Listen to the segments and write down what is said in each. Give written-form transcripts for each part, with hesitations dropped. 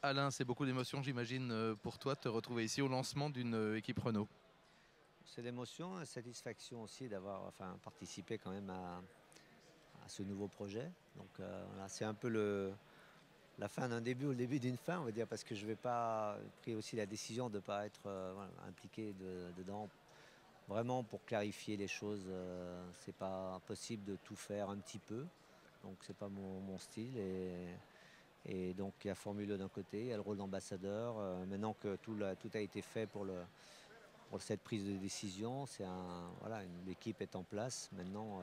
Alain, c'est beaucoup d'émotions, j'imagine, pour toi de te retrouver ici au lancement d'une équipe Renault. C'est l'émotion et satisfaction aussi d'avoir participé quand même à ce nouveau projet. Donc voilà, c'est un peu la fin d'un début ou le début d'une fin, on va dire, parce que je vais pas pris aussi la décision de ne pas être voilà, impliqué dedans. Vraiment pour clarifier les choses, c'est pas possible de tout faire un petit peu. Donc c'est pas mon style. Et donc il y a Formule 1 d'un côté, il y a le rôle d'ambassadeur. Maintenant que tout a été fait pour cette prise de décision. Voilà, l'équipe est en place. Maintenant,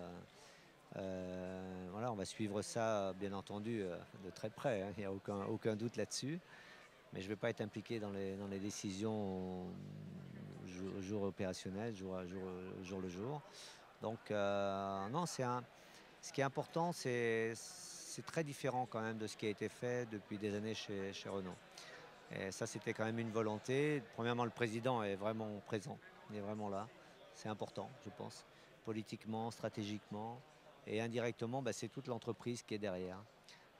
voilà, on va suivre ça, bien entendu, de très près, hein. Il n'y a aucun doute là-dessus. Mais je ne vais pas être impliqué dans les décisions jour opérationnel, jour le jour. Donc, non, ce qui est important, c'est très différent quand même de ce qui a été fait depuis des années chez Renault. Et ça, c'était quand même une volonté. Premièrement, le président est vraiment présent. Il est vraiment là. C'est important, je pense, politiquement, stratégiquement. Et indirectement, bah, c'est toute l'entreprise qui est derrière.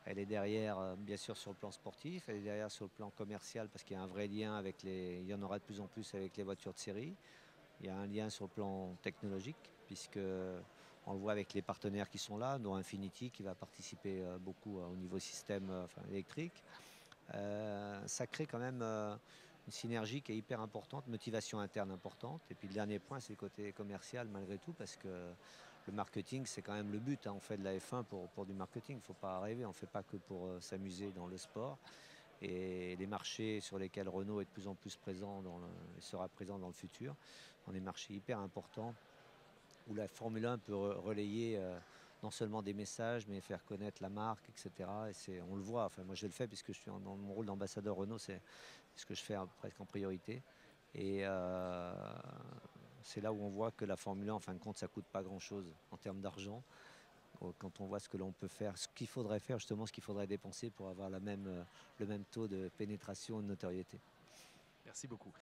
Elle est derrière, bien sûr, sur le plan sportif. Elle est derrière sur le plan commercial parce qu'il y a un vrai lien avec les. Il y en aura de plus en plus avec les voitures de série. Il y a un lien sur le plan technologique, puisque on le voit avec les partenaires qui sont là, dont Infinity qui va participer beaucoup au niveau système électrique. Ça crée quand même une synergie qui est hyper importante, motivation interne importante. Et puis le dernier point, c'est le côté commercial malgré tout, parce que le marketing, c'est quand même le but, hein. On fait de la F1 pour du marketing, il ne faut pas rêver, on ne fait pas que pour s'amuser dans le sport. Et les marchés sur lesquels Renault est de plus en plus présent et sera présent dans le futur sont des marchés hyper importants où la Formule 1 peut relayer non seulement des messages, mais faire connaître la marque, etc. On le voit, enfin, moi je le fais puisque je suis dans mon rôle d'ambassadeur Renault, c'est ce que je fais presque en priorité. Et c'est là où on voit que la Formule 1, en fin de compte, ça ne coûte pas grand-chose en termes d'argent. Quand on voit ce que l'on peut faire, ce qu'il faudrait faire, justement, ce qu'il faudrait dépenser pour avoir le même taux de pénétration et de notoriété. Merci beaucoup.